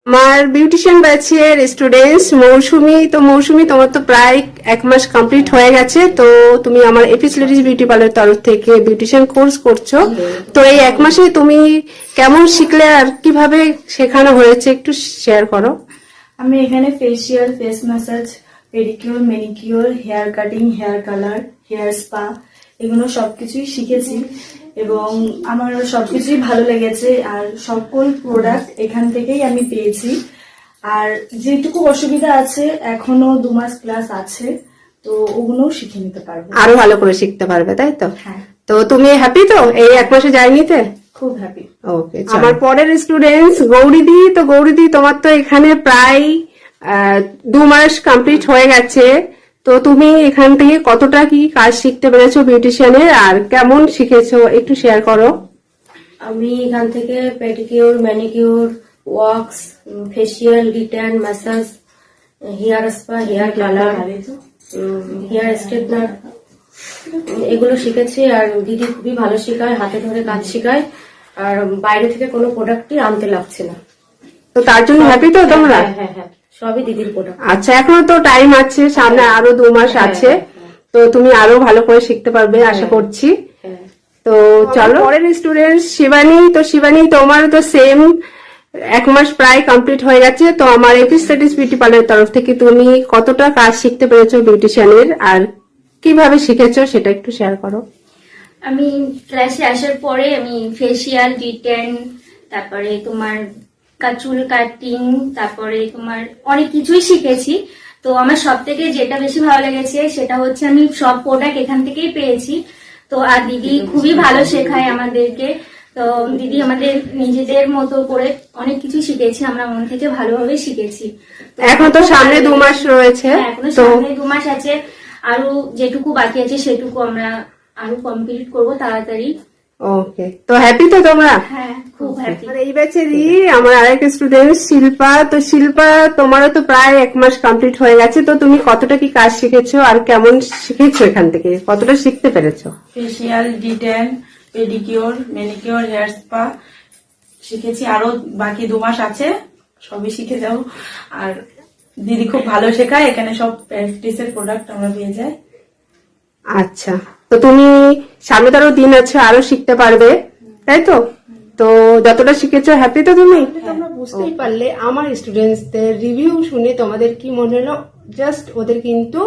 আমার বিউটিশিয়ান ব্যাচের স্টুডেন্টস মৌসুমি। তো মৌসুমি, তোমার তো প্রায় 1 মাস কমপ্লিট হয়ে গেছে। তো তুমি আমার এপিস লেডিস বিউটি পার্লার তরফ থেকে বিউটিশিয়ান কোর্স করছো। তো এই 1 মাসে তুমি কেমন শিখলে আর কিভাবে শেখানো হয়েছে একটু শেয়ার করো। আমি এখানে facial, face massage, pedicure, manicure, hair cutting, hair colour, hair spa এগুলো সবকিছুই শিখেছি এবং আমার সবকিছুই ভালো লেগেছে। আর সকল প্রোডাক্ট এখান থেকেই আমি পেয়েছি। আর যেটুকু অসুবিধা আছে এখনো 2 মাস ক্লাস আছে, তো ওগুলোও শিখে নিতে পারবো, আরো ভালো করে শিখতে পারবে, তাই তো? হ্যাঁ, তো তুমি হ্যাপি তো এই 1 মাসে যাইনিতে? খুব হ্যাপি। ওকে, আমার পরের স্টুডেন্টস গৌরীদি। তো গৌরীদি, তোমার তো এখানে প্রায় 2 মাস কমপ্লিট হয়ে গেছে। তো তুমি এখান থেকে কতটা কি কাজ শিখতে পেরেছো বিউটিশিয়ানের, আর কেমন শিখেছো একটু শেয়ার করো। আমি এখান থেকে pedicure, manicure, wax, facial, return, massage, hair spa, hair colour, hair straightener এগুলো শিখেছি। আর দিদি খুবই ভালো শেখায়, হাতে ধরে কাজ শেখায়, আর বাইরে থেকে কোনো প্রোডাক্টই আনতে লাগছে না। তো তার জন্য হ্যাপি তো তোমরা? হ্যাঁ হ্যাঁ হ্যাঁ, সবই দিদির প্রোডাক্ট। আচ্ছা, এখনো তো টাইম আছে, সামনে আরো 2 মাস আছে। তো তুমি আরো ভালো করে শিখতে পারবে আশা করছি। তো চলো পরের স্টুডেন্ট শিবানী। তো শিবানী, তোমার তো সেম 1 মাস প্রায় কমপ্লিট হয়ে গেছে। তো আমার এপিস লেডিস বিউটি পার্লারের তরফ থেকে তুমি কতটা কাজ শিখতে পেরেছো বিউটিশিয়ানের, আর কিভাবে শিখেছো সেটা একটু শেয়ার করো। আমি ক্লাসে আসার পরে আমি ফেসিয়াল, রিটেন, তারপরে তোমার চুল কাটিং, তারপরে তোমার অনেক কিছুই শিখেছি। তো আমার সব থেকে যেটা বেশি ভালো লেগেছে সেটা হচ্ছে আমি সব প্রোডাক্ট এখান থেকেই পেয়েছি। তো আর দিদি খুবই ভালো শেখায় আমাদেরকে। তো দিদি আমাদের নিজেদের মতো করে অনেক কিছু শিখেছি, আমরা মন থেকে ভালোভাবে শিখেছি। এখন তো সামনে 2 মাস রয়েছে। হ্যাঁ, এখনো সামনে 2 মাস আছে, আরো যেটুকু বাকি আছে সেটুকু আমরা আরো কমপ্লিট করব তাড়াতাড়ি। ওকে, তো হ্যাপি তো তোমরা? হ্যাঁ, খুব হ্যাপি। এই ব্যাচেরই আমার আরেক স্টুডেন্ট শিল্পা। তো শিল্পা, তোমারও তো প্রায় 1 মাস কমপ্লিট হয়ে গেছে। তো তুমি কতটা কি কাজ শিখেছো, আর কেমন শিখেছো, এখান থেকে কতটা শিখতে পেরেছো? Facial, detan, pedicure, manicure, hair spa শিখেছি। আরো বাকি 2 মাস আছে, সবই শিখে যাও। আর দিদি খুব ভালো শেখায়, এখানে সব প্র্যাকটিসের প্রোডাক্ট আমরা পেয়ে যাই। আচ্ছা, তো তুমি সামনে তো আরো দিন আছে, আরো শিখতে পারবে, তাই তো? তো যতটা শিখেছো হ্যাপি তো তুমি? তোমরা বুঝতেই পারলে আমার স্টুডেন্টসদের রিভিউ শুনে তোমাদের কি মনে হলো। জাস্ট ওদের কিন্তু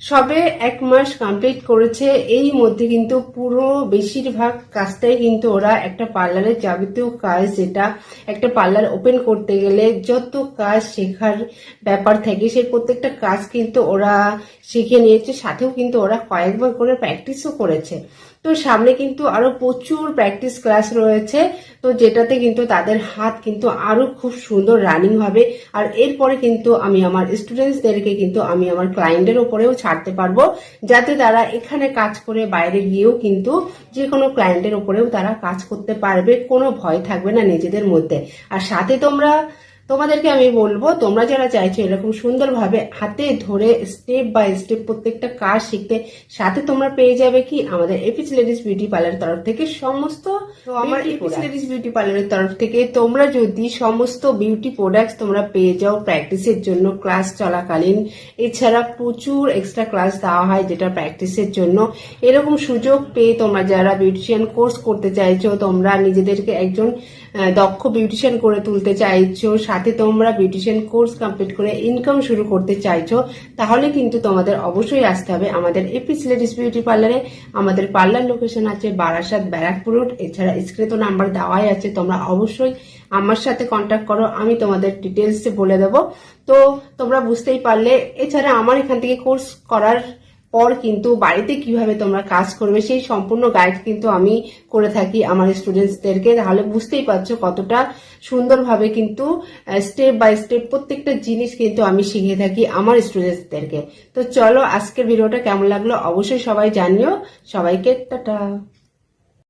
সবে 1 মাস কমপ্লিট করেছে, এই মধ্যে কিন্তু পুরো বেশিরভাগ কাজটাই কিন্তু ওরা একটা পার্লারের যাবতীয় কাজ, যেটা একটা পার্লার ওপেন করতে গেলে যত কাজ শেখার ব্যাপার থাকে সেই প্রত্যেকটা কাজ কিন্তু ওরা শিখে নিয়েছে। সাথেও কিন্তু ওরা কয়েকবার করে প্র্যাকটিসও করেছে। তো সামনে কিন্তু আরো প্রচুর প্র্যাকটিস ক্লাস রয়েছে, তো যেটাতে কিন্তু তাদের হাত কিন্তু আরো খুব সুন্দর রানিং হবে। আর এরপরে কিন্তু আমি আমার স্টুডেন্টসদেরকে কিন্তু আমি আমার ক্লায়েন্টের উপরেও ছাড়তে পারবো, যাতে তারা এখানে কাজ করে বাইরে গিয়েও কিন্তু যে কোনো ক্লায়েন্টের উপরেও তারা কাজ করতে পারবে, কোনো ভয় থাকবে না নিজেদের মধ্যে। আর সাথে তোমাদেরকে আমি বলবো, তোমরা যারা চাইছো এরকম সুন্দরভাবে হাতে ধরে স্টেপ বাই স্টেপ প্রত্যেকটা কাজ শিখতে, সাথে তোমরা পেয়ে যাবে কি আমাদের এপিস লেডিস বিউটি পার্লারের তরফ থেকে সমস্ত। তো আমার এপিস লেডিস বিউটি পার্লারের তরফ থেকে তোমরা যদি সমস্ত বিউটি প্রোডাক্টস তোমরা পেয়ে যাও প্র্যাকটিসের জন্য ক্লাস চলাকালীন, এছাড়া প্রচুর এক্সট্রা ক্লাস দেওয়া হয় যেটা প্র্যাকটিসের জন্য। এরকম সুযোগ পেয়ে তোমরা যারা বিউটিশিয়ান কোর্স করতে চাইছো, তোমরা নিজেদেরকে একজন দক্ষ বিউটিশিয়ান করে তুলতে চাইছো, সাথে তোমরা বিউটিশিয়ান কোর্স কমপ্লিট করে ইনকাম শুরু করতে চাইছো, তাহলে কিন্তু তোমাদের অবশ্যই আসতে হবে আমাদের এপিস লেডিস বিউটি পার্লারে। আমাদের পার্লার লোকেশন আছে বারাসাত, ব্যারাকপুর রোড। এছাড়া স্ক্রিনে তো নাম্বার দেওয়াই আছে, তোমরা অবশ্যই আমার সাথে কন্ট্যাক্ট করো, আমি তোমাদের ডিটেলস বলে দেবো। তো তোমরা বুঝতেই পারলে, এছাড়া আমার এখান থেকে কোর্স করার পর কিন্তু বাড়িতে কিভাবে তোমরা কাজ করবে সেই সম্পূর্ণ গাইড কিন্তু আমি করে থাকি আমার স্টুডেন্টসদেরকে। তাহলে বুঝতেই পারছো কতটা সুন্দরভাবে কিন্তু স্টেপ বাই স্টেপ প্রত্যেকটা জিনিস কিন্তু আমি শিখিয়ে থাকি আমার স্টুডেন্টসদেরকে। তো চলো, আজকের ভিডিওটা কেমন লাগলো অবশ্যই সবাই জানিও। সবাইকে টাটা।